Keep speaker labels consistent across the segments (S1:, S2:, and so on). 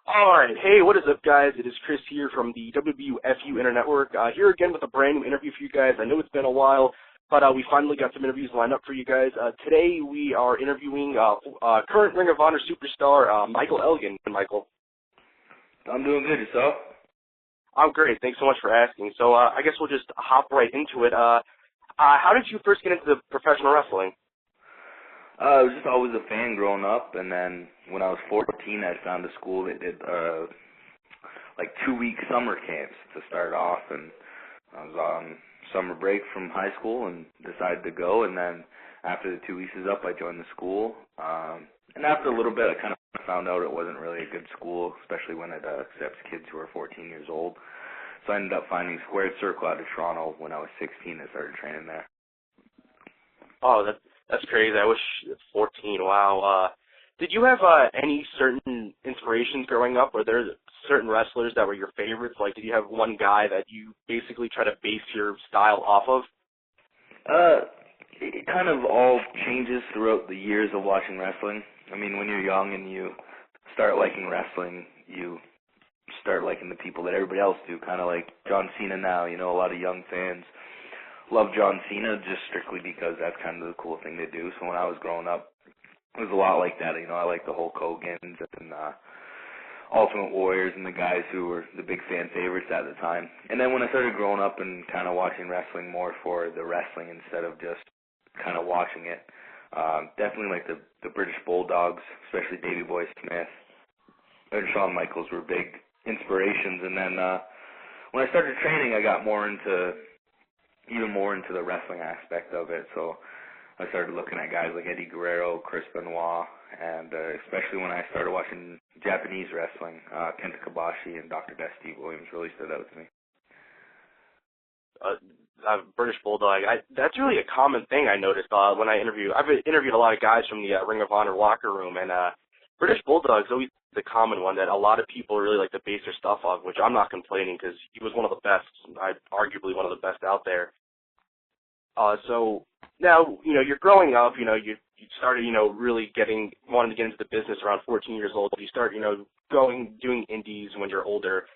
S1: All right. Hey, what is up, guys? It is Chris here from the WWFU Internet Network. Here again with a brand new interview for you guys. I know it's been a while, but we finally got some interviews lined up for you guys. Today we are interviewing current Ring of Honor superstar Michael Elgin. Michael.
S2: I'm doing good. Yourself?
S1: I'm great. Thanks so much for asking. So I guess we'll just hop right into it. How did you first get into the professional wrestling?
S2: I was just always a fan growing up, and then when I was 14, I found a school that did like 2-week summer camps to start off, and I was on summer break from high school and decided to go, and then after the 2 weeks is up, I joined the school, and after a little bit, I kind of found out it wasn't really a good school, especially when it accepts kids who are 14 years old. So I ended up finding Squared Circle out of Toronto when I was 16 and started training there.
S1: Oh, that's crazy. I wish it's 14. Wow. Did you have any certain inspirations growing up? Were there certain wrestlers that were your favorites? Like, did you have one guy that you basically try to base your style off of?
S2: It kind of all changes throughout the years of watching wrestling. I mean, when you're young and you start liking wrestling, you start liking the people that everybody else do, kind of like John Cena now. You know, a lot of young fans love John Cena just strictly because that's kind of the cool thing to do. So when I was growing up, it was a lot like that. You know, I liked the Hulk Hogan's and Ultimate Warriors and the guys who were the big fan favorites at the time. And then when I started growing up and kind of watching wrestling more for the wrestling instead of just kind of watching it, definitely like the British Bulldogs, especially Davey Boy Smith and Shawn Michaels were big inspirations. And then when I started training, I got even more into the wrestling aspect of it. So I started looking at guys like Eddie Guerrero, Chris Benoit, and especially when I started watching Japanese wrestling, Kenta Kobashi and Dr. Death Steve Williams really stood out to me.
S1: British Bulldog, that's really a common thing I noticed when I've interviewed a lot of guys from the Ring of Honor locker room, and British Bulldog's always the common one that a lot of people really like to base their stuff off, which I'm not complaining because he was one of the best, arguably one of the best out there. So now, you're growing up, you started, really wanting to get into the business around 14 years old. You start, doing indies when you're older.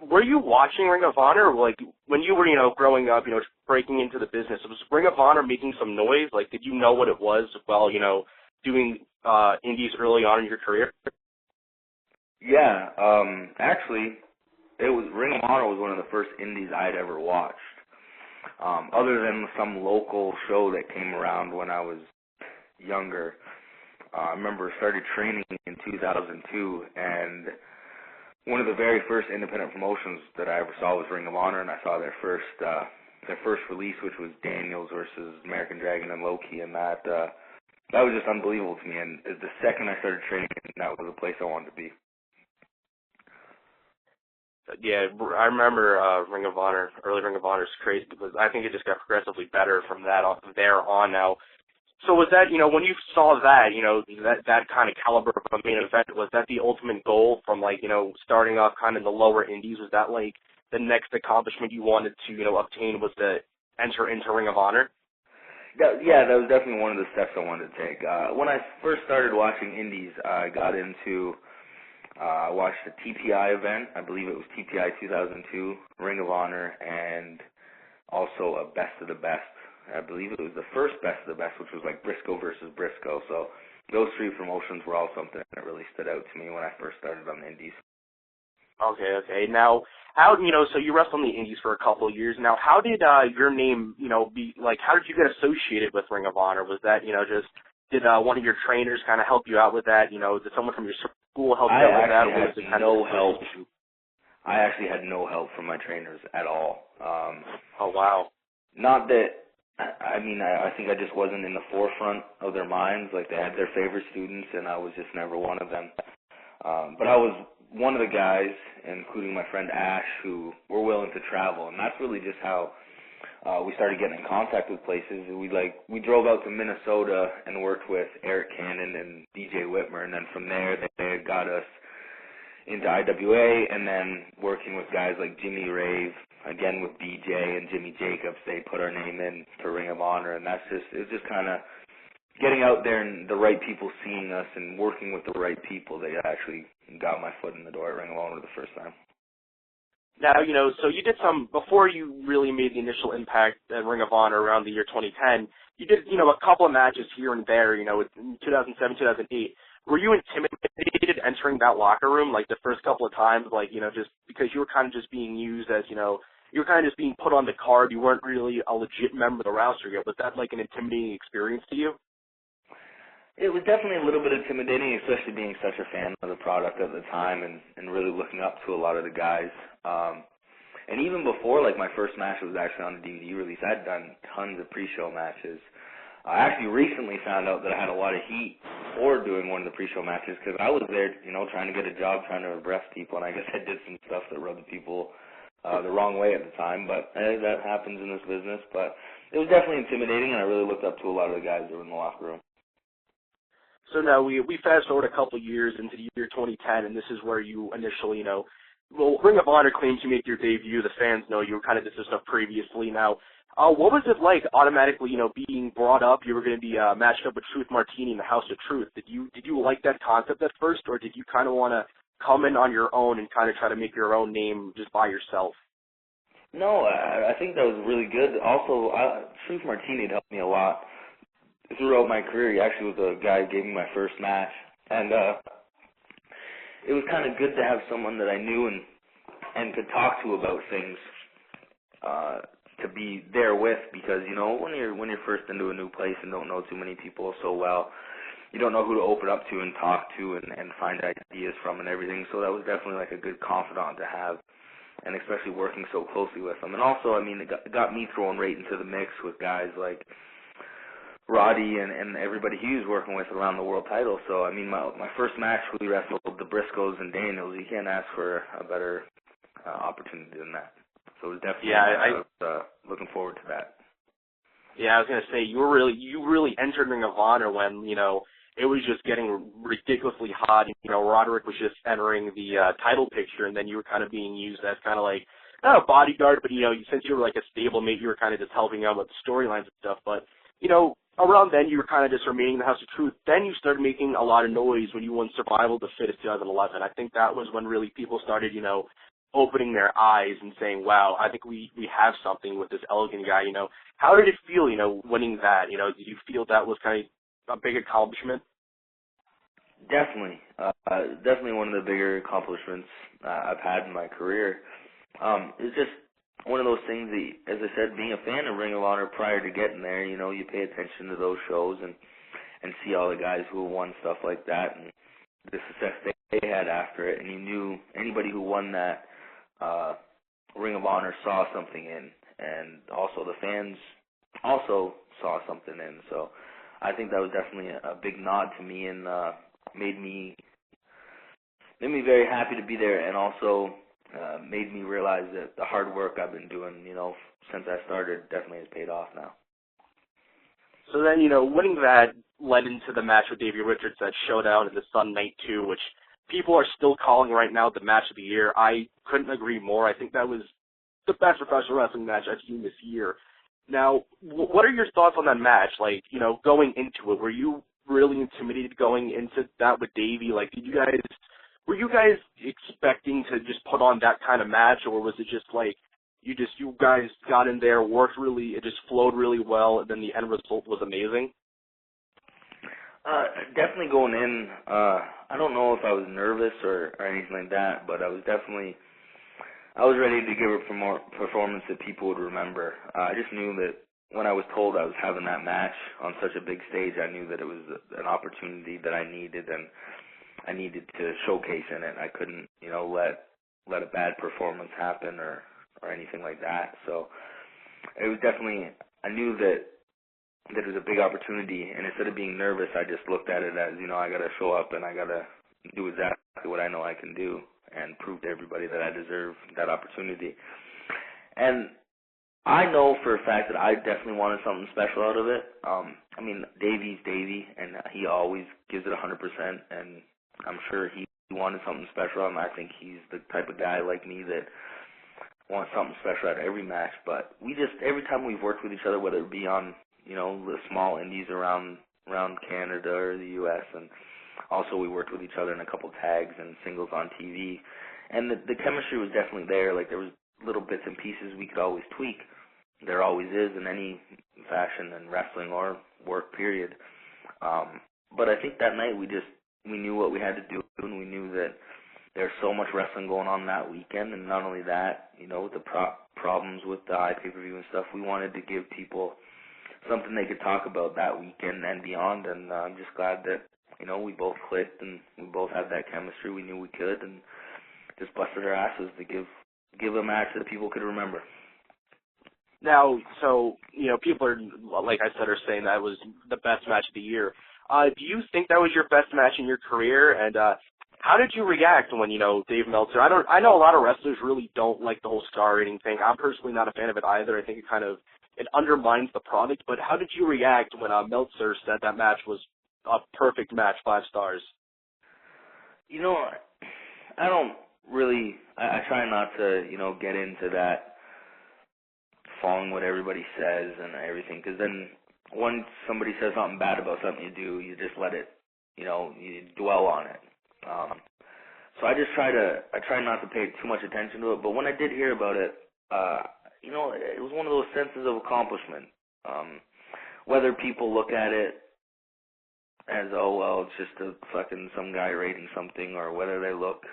S1: Were you watching Ring of Honor? Like, when you were, growing up, breaking into the business, was Ring of Honor making some noise? Like, did you know what it was while, doing indies early on in your career?
S2: Yeah, actually, Ring of Honor was one of the first indies I'd ever watched. Other than some local show that came around when I was younger. I remember I started training in 2002, and one of the very first independent promotions that I ever saw was Ring of Honor, and I saw their first release, which was Daniels versus American Dragon and Loki, and that was just unbelievable to me. And the second I started training, that was the place I wanted to be.
S1: Yeah, I remember Ring of Honor. Early Ring of Honor is crazy because I think it just got progressively better from there on now. So was that, when you saw that, that kind of caliber of a main event, was that the ultimate goal from, starting off kind of the lower indies? Was that, the next accomplishment you wanted to, obtain was to enter into Ring of Honor?
S2: Yeah, that was definitely one of the steps I wanted to take. When I first started watching indies, I got into... I watched a TPI event. I believe it was TPI 2002, Ring of Honor, and also a Best of the Best. I believe it was the first Best of the Best, which was like Briscoe versus Briscoe. So those three promotions were all something that really stood out to me when I first started on the indies.
S1: Okay. Now, how, so you wrestled on the indies for a couple of years. Now, how did your name, how did you get associated with Ring of Honor? Was that, did one of your trainers kind of help you out with that? Did someone from your school help you out with that?
S2: I actually had no help from my trainers at all.
S1: Oh, wow.
S2: Not that, I think I just wasn't in the forefront of their minds. Like, they had their favorite students, and I was just never one of them. But I was one of the guys, including my friend Ash, who were willing to travel, and that's really just how we started getting in contact with places. We drove out to Minnesota and worked with Eric Cannon and DJ Whitmer, and then from there they got us into IWA, and then working with guys like Jimmy Rave, again with BJ and Jimmy Jacobs, they put our name in to Ring of Honor, and it's just kind of getting out there and the right people seeing us and working with the right people that actually got my foot in the door at Ring of Honor the first time.
S1: Now, so you did before you really made the initial impact at Ring of Honor around the year 2010, you did, a couple of matches here and there, in 2007, 2008. Were you intimidated entering that locker room, like, the first couple of times, like, just because you were kind of just being used as, you were kind of just being put on the card, you weren't really a legit member of the roster yet. Was that, like, an intimidating experience to you?
S2: It was definitely a little bit intimidating, especially being such a fan of the product at the time and really looking up to a lot of the guys. And even before, like, my first match was actually on the DVD release, I'd done tons of pre-show matches. I actually recently found out that I had a lot of heat for doing one of the pre-show matches because I was there, trying to get a job, trying to impress people, and I guess I did some stuff that rubbed people the wrong way at the time, but that happens in this business. But it was definitely intimidating, and I really looked up to a lot of the guys that were in the locker room.
S1: So now we fast forward a couple years into the year 2010, and this is where you initially, Ring of Honor claims you make your debut. The fans know you were kind of this stuff previously. Now, what was it like automatically, being brought up? You were going to be matched up with Truth Martini in the House of Truth. Did you like that concept at first, or did you kind of want to come in on your own and kind of try to make your own name just by yourself?
S2: No, I think that was really good. Also, Truth Martini had helped me a lot throughout my career. He actually was the guy who gave me my first match, and it was kind of good to have someone that I knew and could talk to about things to be there with, because when you're first into a new place and don't know too many people so well, you don't know who to open up to and talk to and find ideas from and everything. So that was definitely like a good confidant to have, and especially working so closely with them. And also, it got me thrown right into the mix with guys like Roddy and everybody he was working with around the world title. So, my first match, we wrestled the Briscoes and Daniels. You can't ask for a better opportunity than that. So it was definitely, I was looking forward to that.
S1: Yeah, I was going to say, you really entered Ring of Honor when, it was just getting ridiculously hot. Roderick was just entering the title picture, and then you were kind of being used as kind of like, not a bodyguard, but, since you were like a stablemate, you were kind of just helping out with the storylines and stuff. But, around then, you were kind of just remaining in the House of Truth. Then you started making a lot of noise when you won Survival of the Fittest 2011. I think that was when really people started, opening their eyes and saying, wow, I think we have something with this Elgin guy. How did it feel, winning that? Did you feel that was kind of a big accomplishment?
S2: Definitely. Definitely one of the bigger accomplishments I've had in my career. It's just one of those things that, as I said, being a fan of Ring of Honor prior to getting there, you pay attention to those shows and see all the guys who won stuff like that and the success they had after it, and you knew anybody who won that Ring of Honor saw something in, and also the fans also saw something in. So I think that was definitely a big nod to me, and made me very happy to be there, and also made me realize that the hard work I've been doing, since I started definitely has paid off now.
S1: So then, winning that led into the match with Davey Richards, that showdown in the Sun Night 2, which people are still calling right now the match of the year. I couldn't agree more. I think that was the best professional wrestling match I've seen this year. Now, what are your thoughts on that match? Like, going into it, were you really intimidated going into that with Davey? Like, were you guys expecting to just put on that kind of match, or was it just like you guys got in there, worked really, it just flowed really well, and then the end result was amazing?
S2: Definitely going in, I don't know if I was nervous or anything like that, but I was ready to give a performance that people would remember. I just knew that when I was told I was having that match on such a big stage, I knew that it was an opportunity that I needed, and I needed to showcase in it. I couldn't, let a bad performance happen or anything like that. So it was definitely, I knew that it was a big opportunity, and instead of being nervous, I just looked at it as, I got to show up and I got to do exactly what I know I can do and prove to everybody that I deserve that opportunity. And I know for a fact that I definitely wanted something special out of it. Davey's Davey, and he always gives it 100%, and I'm sure he wanted something special. I think he's the type of guy like me that wants something special out of every match. But every time we've worked with each other, whether it be on, the small indies around Canada or the U.S., and Also, we worked with each other in a couple tags and singles on TV. And the chemistry was definitely there. Like, there was little bits and pieces we could always tweak. There always is in any fashion in wrestling or work, period. But I think that night we knew what we had to do, and we knew that there's so much wrestling going on that weekend. And not only that, with the problems with the pay-per-view and stuff, we wanted to give people something they could talk about that weekend and beyond. And I'm just glad that, we both clicked and we both had that chemistry. We knew we could, and just busted our asses to give a match that people could remember.
S1: Now, so, people are, like I said, are saying that was the best match of the year. Do you think that was your best match in your career? And how did you react when, Dave Meltzer? I know a lot of wrestlers really don't like the whole star rating thing. I'm personally not a fan of it either. I think it undermines the product. But how did you react when Meltzer said that match was a perfect match, 5 stars?
S2: I don't really, I try not to, get into that, following what everybody says and everything, because then once somebody says something bad about something you do, you just let it, you dwell on it. So I try not to pay too much attention to it, but when I did hear about it, it was one of those senses of accomplishment. Whether people look at it as, oh, well, it's just some guy rating something, or whether they look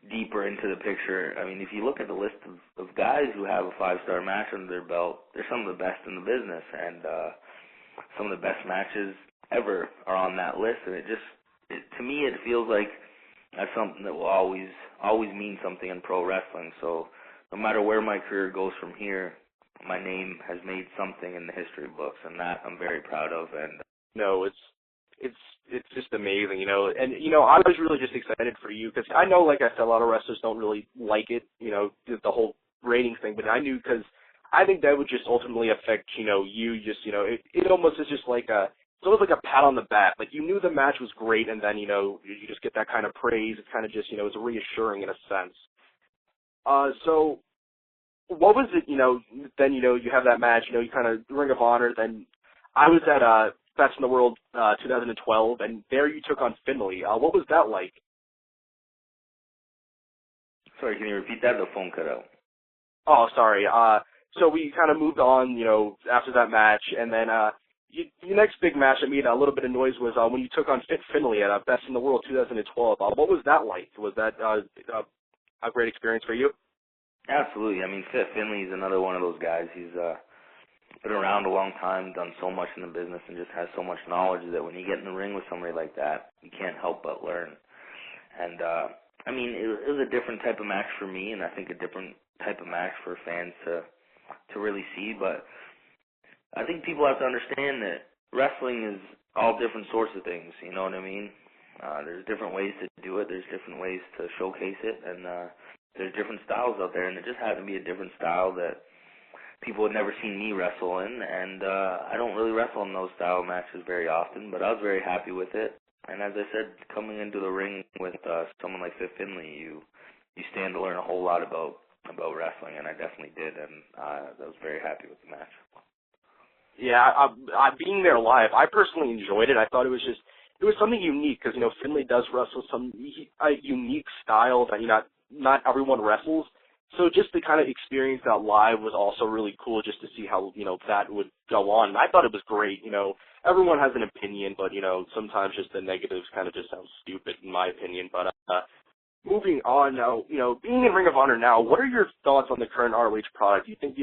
S2: deeper into the picture. I mean, if you look at the list of guys who have a 5-star match under their belt, they're some of the best in the business, and some of the best matches ever are on that list. And to me, it feels like that's something that will always mean something in pro wrestling. So no matter where my career goes from here, my name has made something in the history books, and that I'm very proud of. And
S1: it's just amazing, And, I was really just excited for you because I know, like I said, a lot of wrestlers don't really like it, the whole rating thing. But I knew because I think that would just ultimately affect, you just, it almost is just like sort of like a pat on the back. Like, you knew the match was great, and then, you just get that kind of praise. It's kind of just, it's reassuring in a sense. So what was it, then, you have that match, you kind of Ring of Honor. Then I was at Best in the World 2012, and there you took on Finley. What was that like?
S2: Sorry, can you repeat that? The phone cut out.
S1: Oh, sorry. So we kind of moved on, after that match, and then your next big match that made a little bit of noise was when you took on Finley at Best in the World 2012. What was that like? Was that a great experience for you?
S2: Absolutely. I mean, Finley is another one of those guys. He's been around a long time, done so much in the business, and just has so much knowledge that when you get in the ring with somebody like that, you can't help but learn. And, I mean, it was a different type of match for me, and I think a different type of match for fans to really see. But I think people have to understand that wrestling is all different sorts of things, you know what I mean? There's different ways to do it. There's different ways to showcase it, and there's different styles out there, and it just happened to be a different style that people had never seen me wrestle in, and I don't really wrestle in those style matches very often, but I was very happy with it. And as I said, coming into the ring with someone like Finley, you stand to learn a whole lot about wrestling, and I definitely did, and I was very happy with the match.
S1: Yeah, I being there live, I personally enjoyed it. I thought it was something unique because, Finley does wrestle some unique style that not everyone wrestles. So just to kind of experience that live was also really cool, just to see how, that would go on. And I thought it was great. Everyone has an opinion, but, sometimes just the negatives kind of just sound stupid in my opinion. But moving on now, being in Ring of Honor now, what are your thoughts on the current ROH product? Do you think,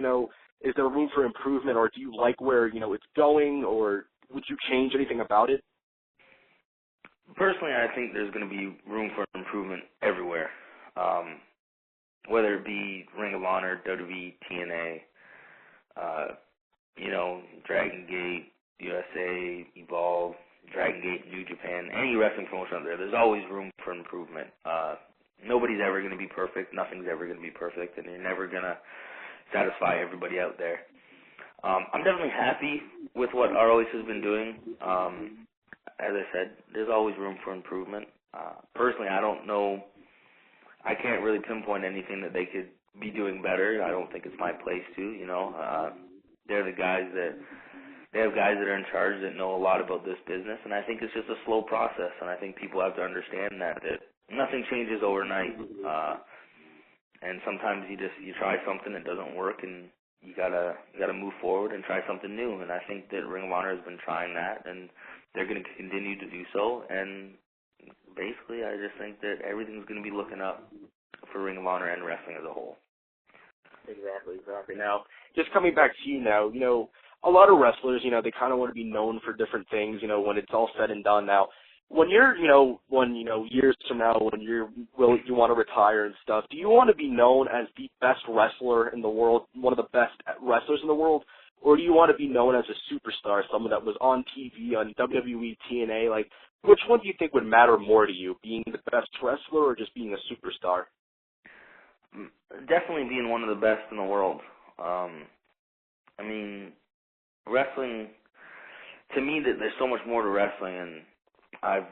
S1: is there room for improvement, or do you like where, it's going, or would you change anything about it?
S2: Personally, I think there's going to be room for improvement everywhere. Whether it be Ring of Honor, WWE, TNA, Dragon Gate, USA, Evolve, Dragon Gate, New Japan, any wrestling promotion out there, there's always room for improvement. Nobody's ever going to be perfect. Nothing's ever going to be perfect, and you're never going to satisfy everybody out there. I'm definitely happy with what ROH has been doing. As I said, there's always room for improvement. Personally, I don't know. I can't really pinpoint anything that they could be doing better. I don't think it's my place to, They're the guys that they have guys that are in charge that know a lot about this business, and I think it's just a slow process, and I think people have to understand that nothing changes overnight. And sometimes you try something that doesn't work, and you gotta move forward and try something new. And I think that Ring of Honor has been trying that, and they're going to continue to do so. And basically, I just think that everything's going to be looking up for Ring of Honor and wrestling as a whole.
S1: Exactly. Now, just coming back to you now, a lot of wrestlers, they kind of want to be known for different things, when it's all said and done. Now, when you're, years from now, when you want to retire and stuff, do you want to be known as the best wrestler in the world, one of the best wrestlers in the world, or do you want to be known as a superstar, someone that was on TV, on WWE, TNA? Like, which one do you think would matter more to you, being the best wrestler or just being a superstar?
S2: Definitely being one of the best in the world. I mean, wrestling, to me, that there's so much more to wrestling, and I've,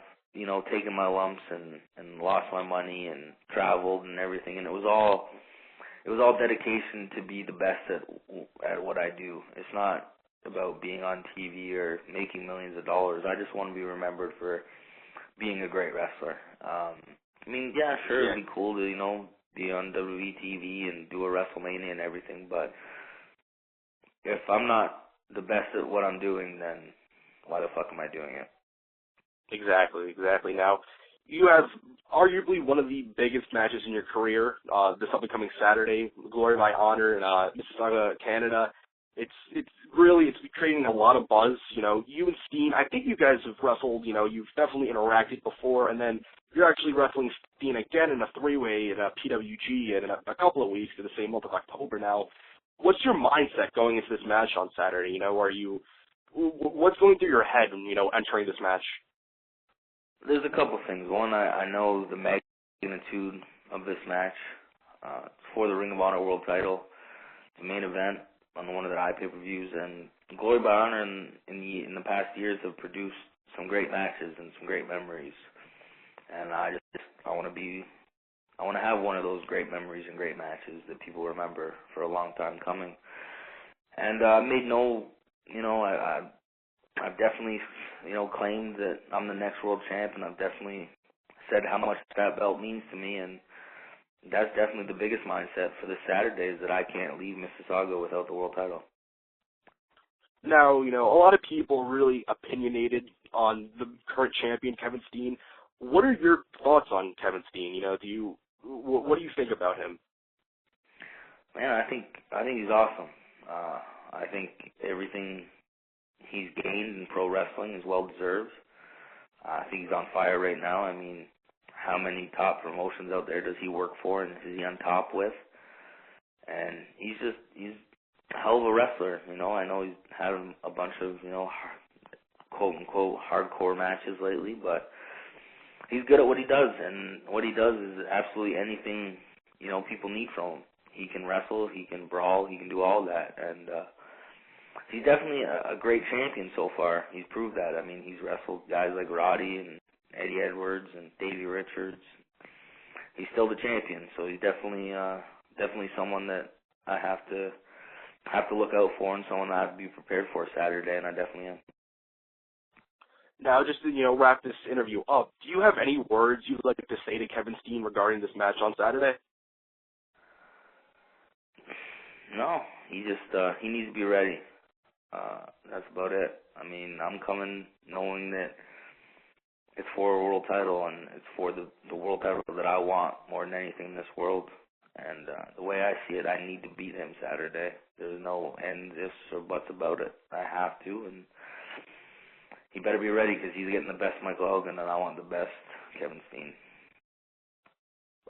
S2: taken my lumps and lost my money and traveled and everything, and it was all dedication to be the best at what I do. It's not about being on TV or making millions of dollars. I just want to be remembered for being a great wrestler. Yeah, sure, it'd be cool to, be on WWE TV and do a WrestleMania and everything, but if I'm not the best at what I'm doing, then why the fuck am I doing it?
S1: Exactly. Now, you have arguably one of the biggest matches in your career, this upcoming Saturday, Glory by Honor in Mississauga, Canada. It's creating a lot of buzz. You and Steen, I think you guys have wrestled, you've definitely interacted before, and then you're actually wrestling Steen again in a three-way in a PWG in a couple of weeks in the same month of October now. What's your mindset going into this match on Saturday? What's going through your head when, entering this match?
S2: There's a couple things. One, I know the magnitude of this match. It's for the Ring of Honor World Title. It's the main event on one of their pay-per-views, and Glory by Honor in the past years have produced some great matches and some great memories. And I want to have one of those great memories and great matches that people remember for a long time coming. And I made I've definitely, claimed that I'm the next world champ, and I've definitely said how much that belt means to me, and that's definitely the biggest mindset for this Saturday is that I can't leave Mississauga without the world title.
S1: Now, a lot of people are really opinionated on the current champion, Kevin Steen. What are your thoughts on Kevin Steen? What do you think about him?
S2: Man, I think he's awesome. I think everything he's gained in pro wrestling is well deserved. I think he's on fire right now. I mean, how many top promotions out there does he work for and is he on top with? And he's a hell of a wrestler. I know he's had a bunch of, quote unquote hardcore matches lately, but he's good at what he does, and what he does is absolutely anything, people need from him. He can wrestle, he can brawl, he can do all that, and he's definitely a great champion so far. He's proved that. I mean, he's wrestled guys like Roddy and Eddie Edwards and Davey Richards. He's still the champion, so he's definitely someone that I have to look out for, and someone that I have to be prepared for Saturday, and I definitely am.
S1: Now, just to wrap this interview up, do you have any words you'd like to say to Kevin Steen regarding this match on Saturday?
S2: No, he needs to be ready. That's about it. I mean, I'm coming knowing that it's for a world title, and it's for the world title that I want more than anything in this world. And the way I see it, I need to beat him Saturday. There's no and ifs or buts about it. I have to, and he better be ready because he's getting the best Michael Elgin, and I want the best Kevin Steen.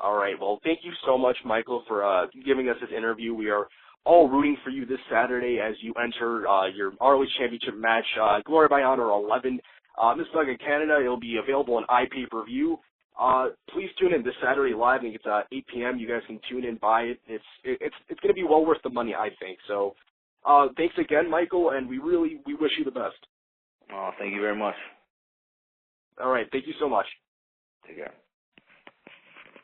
S1: All right. Well, thank you so much, Michael, for giving us this interview. We are all rooting for you this Saturday as you enter your ROH Championship match, Glory by Honor 11. Mississauga, Canada. It'll be available on iPay-per-view. Please tune in this Saturday live. I think it's 8 p.m. You guys can tune in, buy it. It's going to be well worth the money, I think. So thanks again, Michael, and we wish you the best.
S2: Oh, thank you very much.
S1: All right. Thank you so much.
S2: Take care.